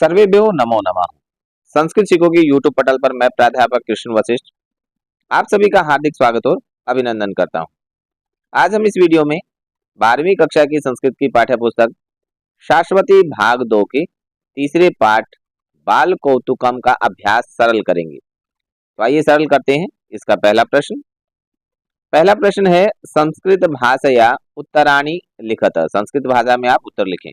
सर्वेभ्यो नमो नमः। संस्कृत सीखो की यूट्यूब पटल पर मैं प्राध्यापक कृष्ण वशिष्ठ आप सभी का हार्दिक स्वागत और अभिनंदन करता हूं। आज हम इस वीडियो में 12वीं कक्षा की संस्कृत की पाठ्य पुस्तक शाश्वती भाग 2 के तीसरे पाठ बाल कौतुकम का अभ्यास सरल करेंगे। तो आइए सरल करते हैं। इसका पहला प्रश्न है, संस्कृत भाषया उत्तराणी लिखत। संस्कृत भाषा में आप उत्तर लिखें।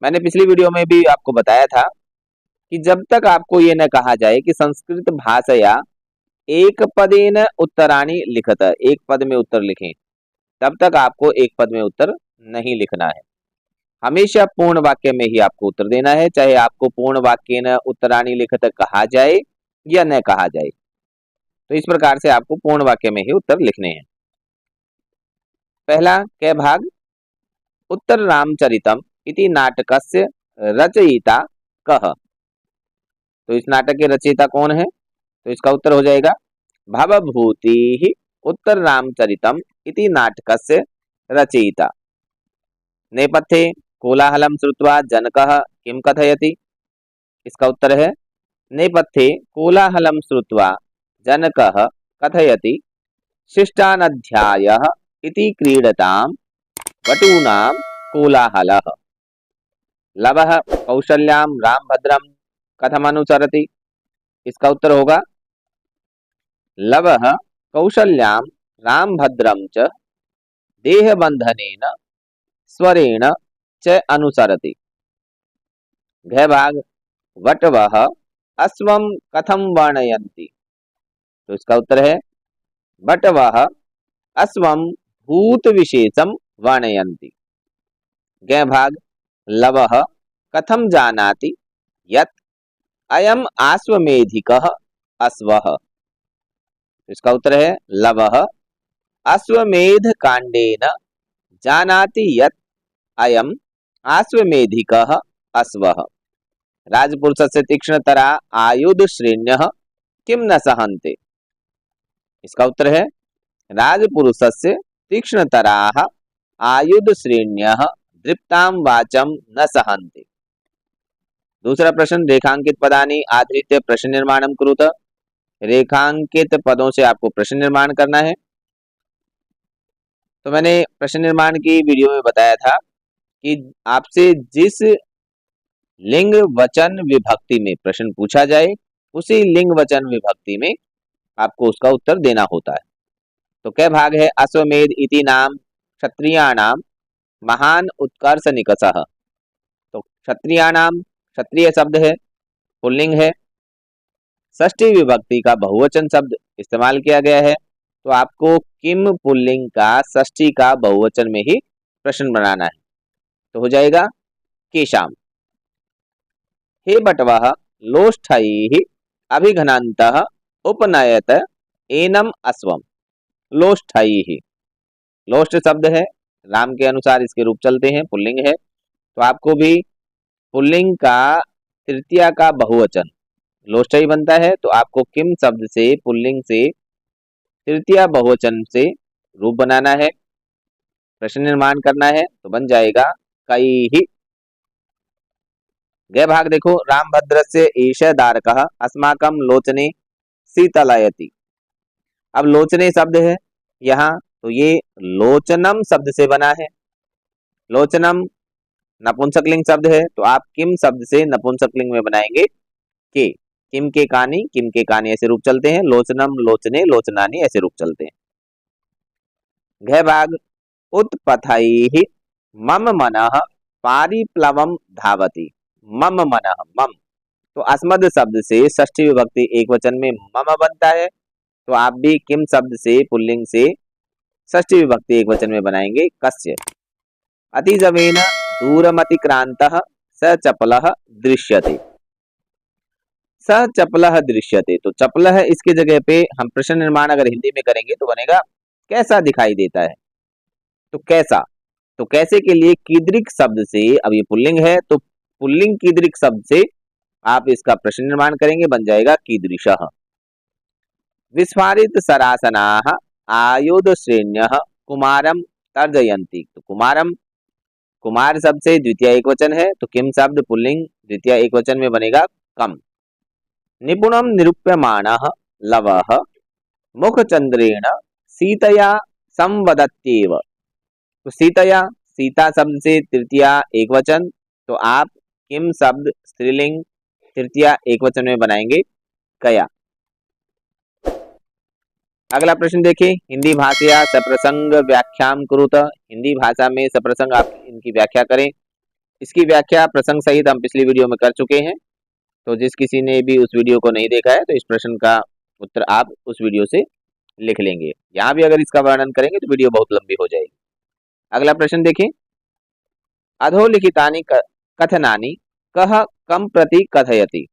मैंने पिछली वीडियो में भी आपको बताया था कि जब तक आपको ये न कहा जाए कि संस्कृत भाषया एक पदेन उत्तराणी लिखत, एक पद में उत्तर लिखें, तब तक आपको एक पद में उत्तर नहीं लिखना है। हमेशा पूर्ण वाक्य में ही आपको उत्तर देना है, चाहे आपको पूर्ण वाक्य न उत्तराणी लिखत कहा जाए या न कहा जाए। तो इस प्रकार से आपको पूर्ण वाक्य में ही उत्तर लिखने हैं। पहला क भाग, उत्तर रामचरितम इति नाटकस्य रचयिता कः। तो इस नाटक के रचयिता कौन है? तो इसका उत्तर हो जाएगा भवभूति उत्तर रामचरितम इति नाटकस्य रचयिता। नेपथ्ये कोलाहलम श्रुत्वा जनकः किम कथयति। इसका उत्तर है नेपथ्ये कोलाहलम श्रुत्वा जनकः कथयति शिष्टानध्यायः इति क्रीडतां वटूनां कोलाहलः। लवः कौशल्यां रामभद्रं कथमनुसरति। इसका उत्तर होगा लवः कौशल्यां रामभद्रं च देहबंधनेन स्वरेण च अनुसरति। घ भाग, वटवः अश्वं कथम वर्णयन्ति। तो इसका उत्तर है वटवः अश्वं भूत विशेषम वर्णयन्ति। ग भाग, लवः कथम जानाति यत् अयम आश्वमेधिकः अश्वः। इसका उत्तर है लवः अश्वमेध कांडेन जानाति यत् अयम आश्वमेधिकः अश्वः। राजपुरुषस्य तीक्ष्णतरा आयुध श्रेण्यः किम न सहन्ते। इसका उत्तर है राजपुरुषस्य तीक्ष्णतराः आयुध श्रेण्यः दृप्तां वाचं न सहन्ते। दूसरा प्रश्न, रेखांकित पदानि आधृत्य प्रश्न निर्माणं कुरुत। रेखांकित पदों से आपको प्रश्न निर्माण करना है। तो मैंने प्रश्न निर्माण की वीडियो में बताया था कि आपसे जिस लिंग वचन विभक्ति में प्रश्न पूछा जाए उसी लिंग वचन विभक्ति में आपको उसका उत्तर देना होता है। तो क्या भाग है, अश्वमेध इति नाम क्षत्रियाणाम महान उत्कर्ष निकषः। तो क्षत्रियाणाम, क्षत्रिय शब्द है, पुल्लिंग है, षष्ठी विभक्ति का बहुवचन शब्द इस्तेमाल किया गया है। तो आपको किम पुल्लिंग का षष्ठी का बहुवचन में ही प्रश्न बनाना है। तो हो जाएगा केशाम। हे बटवः लोष्ठैः अभिघ्नन्तः उपनयत एनम अश्वम। लोष्ठैः, लोष्ठ शब्द है, राम के अनुसार इसके रूप चलते हैं, पुल्लिंग है। तो आपको भी पुल्लिंग का तृतीया का बहुवचन लोष्ठ ही बनता है। तो आपको किम शब्द से पुल्लिंग से तृतीया बहुवचन से रूप बनाना है, प्रश्न निर्माण करना है। तो बन जाएगा कैहि। ग भाग देखो, रामभद्रस्य एष दारकः अस्माकं लोचने शीतलयति। अब लोचने शब्द है यहाँ, तो ये लोचनम शब्द से बना है। लोचनम नपुंसकलिंग शब्द है, तो आप किम शब्द से नपुंसकलिंग में बनाएंगे के। किम के कानी, किम के कानी ऐसे रूप चलते हैं। लोचनम, लोचने, लोचनानी ऐसे रूप चलते हैं। घ भाग, उत्पथैः मम मनः पारिप्लवम धावति। मम मनः, मम, तो अस्मद शब्द से षष्ठी विभक्ति एक वचन में मम बनता है। तो आप भी किम शब्द से पुल्लिंग से षष्ठी विभक्ति एक वचन में बनाएंगे कस्य। अतिजवेन दूरमतिक्रांतः स चपलः दृश्यते। स चपलः दृश्यते, तो चपलः इसकी जगह पे हम प्रश्न निर्माण अगर हिंदी में करेंगे तो बनेगा कैसा दिखाई देता है। तो कैसा, तो कैसे के लिए कीदृक शब्द से, अब ये पुल्लिंग है तो पुल्लिंग कीदृक शब्द से आप इसका प्रश्न निर्माण करेंगे, बन जाएगा कीदृशः। विस्फारित सरासनाः आयुध श्रेण्यः कुमारम तर्जयन्ति। तो कुमारम कुमार शब्द से द्वितीय एकवचन है तो किम शब्द पुल्लिंग द्वितीय एकवचन में बनेगा कम। निपुणम निरूप्यमाणः लवः मुखचंद्रेण सीतया संवदत्येव। तो सीतया, सीता शब्द से तृतीया एकवचन, तो आप किम शब्द स्त्रीलिंग तृतीया एकवचन में बनाएंगे कया। अगला प्रश्न देखिए, हिंदी भाषा सप्रसंग व्याख्याम कुरुत। हिंदी भाषा में सप्रसंग आप इनकी व्याख्या करें। इसकी व्याख्या प्रसंग सहित हम पिछली वीडियो में कर चुके हैं, तो जिस किसी ने भी उस वीडियो को नहीं देखा है तो इस प्रश्न का उत्तर आप उस वीडियो से लिख लेंगे। यहाँ भी अगर इसका वर्णन करेंगे तो वीडियो बहुत लंबी हो जाएगी। अगला प्रश्न देखें, अधोलिखितानि कथनानि कह कम प्रति कथयति।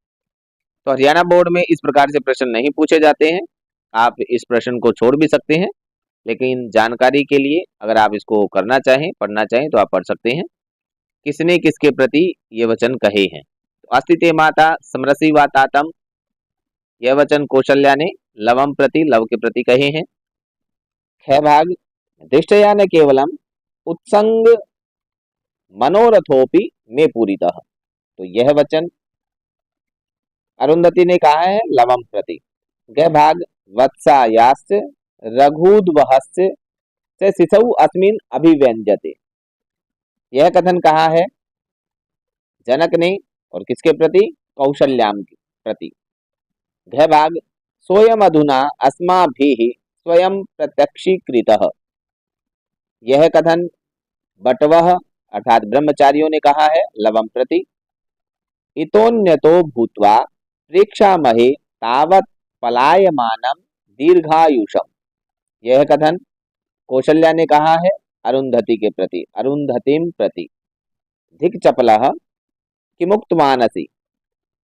तो हरियाणा बोर्ड में इस प्रकार से प्रश्न नहीं पूछे जाते हैं, आप इस प्रश्न को छोड़ भी सकते हैं, लेकिन जानकारी के लिए अगर आप इसको करना चाहें, पढ़ना चाहें तो आप पढ़ सकते हैं। किसने किसके प्रति ये वचन कहे हैं। तो अस्तिते माता समरसी वा तातम, यह वचन कौशल्या ने लवम प्रति, लव के प्रति कहे हैं। ख भाग, दृष्टया न केवलम उत्संग मनोरथोपि में पूरितः। तो यह वचन अरुंधति ने कहा है लवम प्रति। ग भाग, वत्सायाश्च रघुद्वहस्य से शिशौ अस्मिन् अभिव्यंजते। यह कथन कहा है जनक ने और किसके प्रति, कौशल्याम के प्रति। घ भाग, सोयम अधुना अस्माभिः स्वयं प्रत्यक्षीकृतः। यह कथन बटवः अर्थात ब्रह्मचारियों ने कहा है लवम प्रति। इतोन्यतो भूत्वा प्रेक्षामहे तावत् पलायमानम दीर्घायुषम। यह कथन कौशल्या ने कहा है अरुंधति के प्रति, अरुंधतिम प्रति। धिक चपलः किमुक्तवानसि।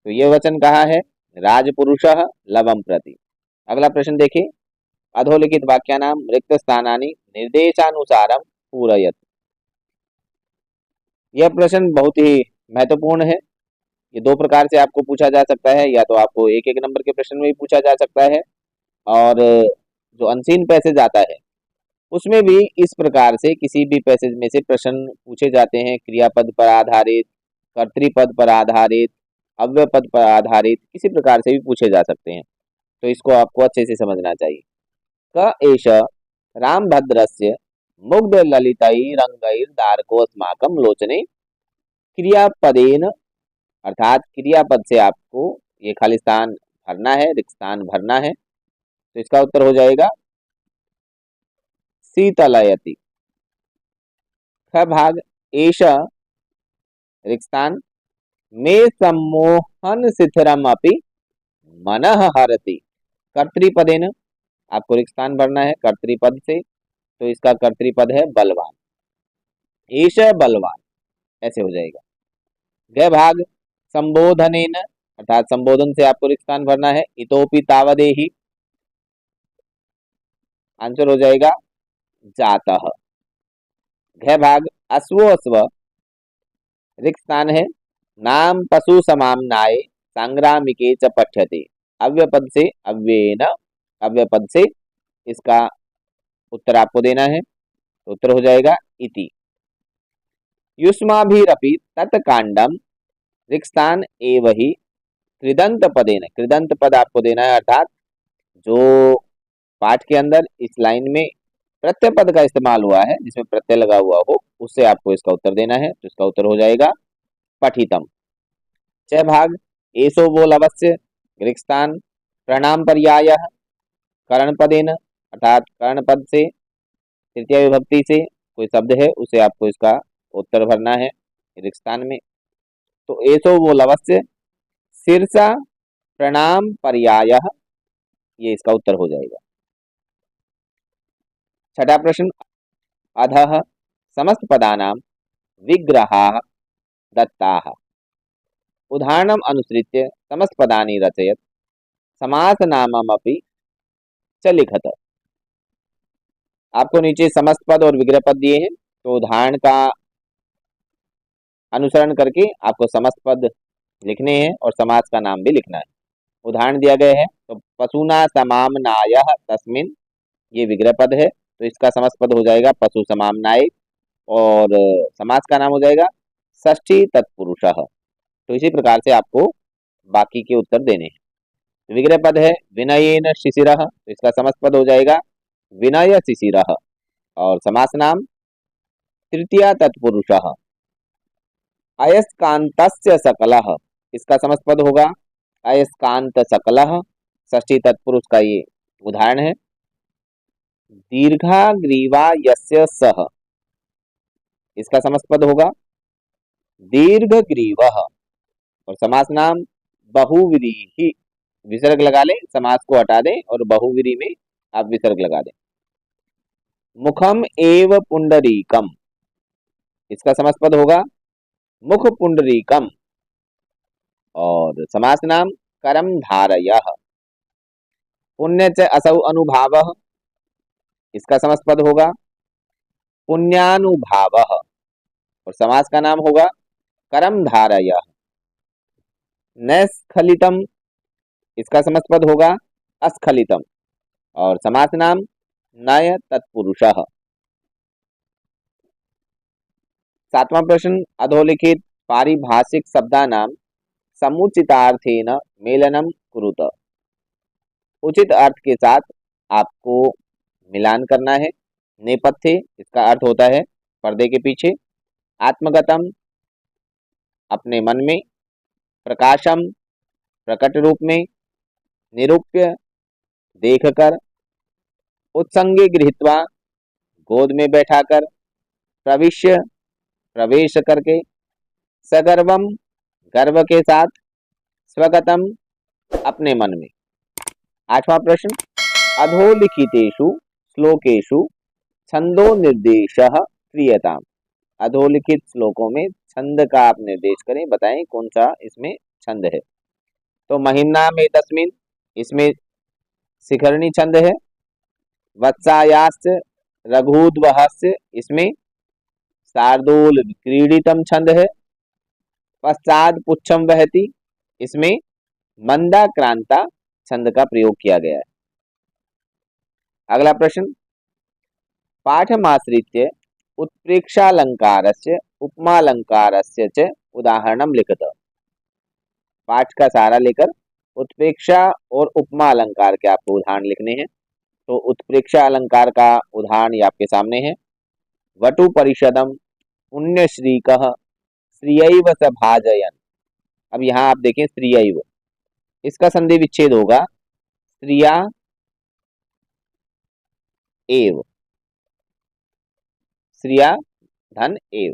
तो यह वचन कहा है राजपुरुषः लवम प्रति। अगला प्रश्न देखिए, अधोलिखित वाक्यानां रिक्त स्थानानि निर्देशानुसारम पूरयत। यह प्रश्न बहुत ही महत्वपूर्ण है। ये दो प्रकार से आपको पूछा जा सकता है, या तो आपको एक एक नंबर के प्रश्न में भी पूछा जा सकता है, और जो अनसीन पैसेज आता है उसमें भी इस प्रकार से किसी भी पैसेज में से प्रश्न पूछे जाते हैं। क्रियापद पर आधारित, कर्तृपद पर आधारित, अव्ययपद पर आधारित, किसी प्रकार से भी पूछे जा सकते हैं, तो इसको आपको अच्छे से समझना चाहिए। क एष रामभद्रस्य मुग्ध ललितैरंगैर्दारकोऽस्माकं लोचने। क्रियापदेन अर्थात क्रियापद से आपको ये खाली स्थान भरना है, रिक्त स्थान भरना है, तो इसका उत्तर हो जाएगा शीतलयति। ख भाग, एष रिक्त स्थान मे सम्मोहन शिथिरम अपि मनः हरति। कर्तृपदेन आपको रिक्त स्थान भरना है कर्तृपद से, तो इसका कर्तृपद है बलवान। एष बलवान, ऐसे हो जाएगा। ग भाग, संबोधनेन अर्थात संबोधन से आपको रिक्त स्थान भरना है। इतोपि तावदेहि, आंसर हो जाएगा जातः। घ भाग, अश्वो अश्व, रिक्त स्थान है नाम पशु समाम्नाय सांग्रामिके च पठ्यते। अव्यपद से अव्ययेन, अव्यपद से इसका उत्तर आपको देना है, तो उत्तर हो जाएगा इति। युष्माभिरपि तत्कांडम, रिक्त स्थान एव ही कृदंत पदेन, कृदंत पद आपको देना है, अर्थात जो पाठ के अंदर इस लाइन में प्रत्यय पद का इस्तेमाल हुआ है, जिसमें प्रत्यय लगा हुआ हो, उससे आपको इसका उत्तर देना है, तो इसका उत्तर हो जाएगा पठितम। च भाग, एसो वो लवस्य, रिक्त स्थान प्रणाम पर्यायः कर्णपदेन, अर्थात कर्णपद से तृतीय विभक्ति से कोई शब्द है उसे आपको इसका उत्तर भरना है रिक्त स्थान में। तो एसो वो लवस्य शीर्षा प्रणाम पर्यायः, ये इसका उत्तर हो जाएगा। छठा प्रश्न, अधः समस्त पदानां विग्रहाः दत्ताः। उदाहरणम अनुसृत्य समस्त पदानि रचयत, समासनाममपि च लिखत। आपको नीचे समस्त पद और विग्रह पद दिए हैं, तो उदाहरण का अनुसरण करके आपको समस्त पद लिखने हैं और समास का नाम भी लिखना है। उदाहरण दिया गया है, तो पशुना समाम्नायः तस्मिन्, ये विग्रह पद है, तो इसका समस्त पद हो जाएगा पशु समाम्नाय। और समास का नाम हो जाएगा षष्ठी तत्पुरुषः। तो इसी प्रकार से आपको बाकी के उत्तर देने हैं। विग्रह पद है विनयेन शिशिरः, तो इसका समस्त पद हो जाएगा विनय शिशिरः। और समास नाम तृतीया तत्पुरुषः। अयस्कान्तस्य सकलः, इसका समस्त पद होगा अयस्कांत सकलः। षष्ठी तत्पुरुष का ये उदाहरण है। दीर्घाग्रीवा यस्य सः, इसका समस्त पद होगा दीर्घग्रीवः। और समास नाम बहुव्रीहि, विसर्ग लगा लें, समास को हटा दें और बहुव्रीहि में आप विसर्ग लगा दें। मुखम एव पुंडरीकम, इसका समस्त पद होगा मुख पुंडरीकम। और समास नाम करम धारयः। पुण्य च असौ अनुभावः, इसका समस्त पद होगा पुण्यानुभावः। और समास का नाम होगा करम धारयः। नैस्खलितम, इसका समस्त पद होगा अस्खलितम। और समास नाम नय तत्पुरुषः। सातवां प्रश्न अधोलिखित पारिभाषिक शब्दानां समुचितार्थेन मेलनम कुरुत। उचित अर्थ के साथ आपको मिलान करना है। नेपथ्य, इसका अर्थ होता है पर्दे के पीछे। आत्मगतम, अपने मन में। प्रकाशम, प्रकट रूप में। निरूप्य, देखकर। उत्संगे गृहीत्वा, गोद में बैठाकर। प्रविश्य, प्रवेश करके। सगर्वम, गर्व के साथ। स्वगतम, अपने मन में। आठवां प्रश्न अधोलिखितेषु श्लोकेषु छंदो निर्देशः क्रियताम्। अधोलिखित श्लोकों में छंद का आप निर्देश करें, बताएं कौन सा इसमें छंद है। तो महिम्ना में तस्मिन, इसमें शिखरणी छंद है। वत्सायास्य रघुद्वहस्य, इसमें शार्दूल क्रीडितम छंद है। पश्चाद पुच्छम वहति, इसमें मंदाक्रांता छंद का प्रयोग किया गया है। अगला प्रश्न पाठमाश्रित्य उत्प्रेक्षालंकारस्य उपमालंकारस्य च उदाहरणं लिखत। पाठ का सहारा लेकर उत्प्रेक्षा और उपमा अलंकार के आपको उदाहरण लिखने हैं। तो उत्प्रेक्षा अलंकार का उदाहरण ये आपके सामने है। वटु परिषदम पुण्यश्रीकः श्रियैव स भाजयन्। अब यहाँ आप देखें श्रियैव, इसका संधि विच्छेद होगा श्रिया एव, श्रिया धन एव।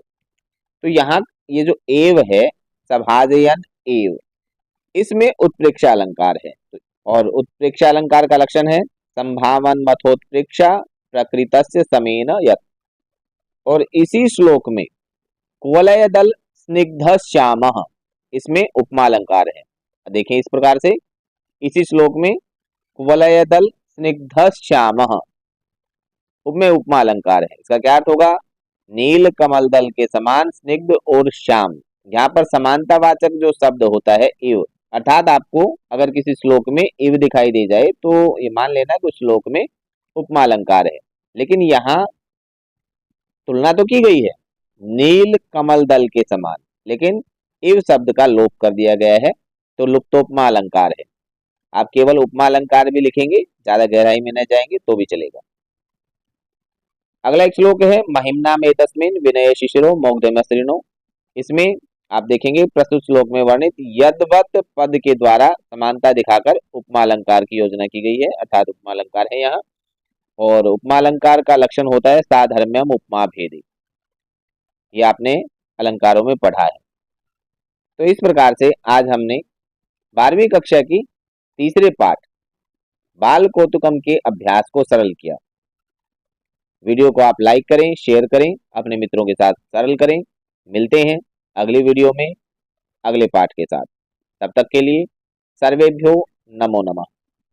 तो यहाँ ये जो एव है सभाजयन एव, इसमें उत्प्रेक्षा अलंकार है। और उत्प्रेक्षा अलंकार का लक्षण है संभावन मथोत्प्रेक्षा प्रकृतस्य समेन यत्। और इसी श्लोक में कुवलय दल स्निग्ध श्यामः, इसमें उपमा अलंकार है। देखें इस प्रकार से, इसी श्लोक में कुवलय दल स्निग्ध श्यामः में उपमा अलंकार है। इसका क्या अर्थ होगा? नील कमल दल के समान स्निग्ध और श्याम। यहाँ पर समानतावाचक जो शब्द होता है इव, अर्थात आपको अगर किसी श्लोक में इव दिखाई दे जाए तो ये मान लेना कि उस श्लोक में उपमा अलंकार है। लेकिन यहाँ तुलना तो की गई है नील कमल दल के समान, लेकिन इव शब्द का लोप कर दिया गया है, तो लुप्तोपमा अलंकार है। आप केवल उपमा अलंकार भी लिखेंगे, ज्यादा गहराई में न जाएंगे तो भी चलेगा। अगला एक श्लोक है महिम्ना में तस्मिन विनय शिशिरो मोग्धमसृणो। इसमें आप देखेंगे प्रस्तुत श्लोक में वर्णित यद्वत पद के द्वारा समानता दिखाकर उपमा अलंकार की योजना की गई है, अर्थात उपमा अलंकार है यहाँ। और उपमा अलंकार का लक्षण होता है साधर्म्यम उपमा भेदी, ये आपने अलंकारों में पढ़ा है। तो इस प्रकार से आज हमने 12वीं कक्षा की तीसरे पाठ बाल कौतुकम के अभ्यास को सरल किया। वीडियो को आप लाइक करें, शेयर करें, अपने मित्रों के साथ सरल करें। मिलते हैं अगली वीडियो में अगले पाठ के साथ। तब तक के लिए सर्वेभ्यो नमो नमः।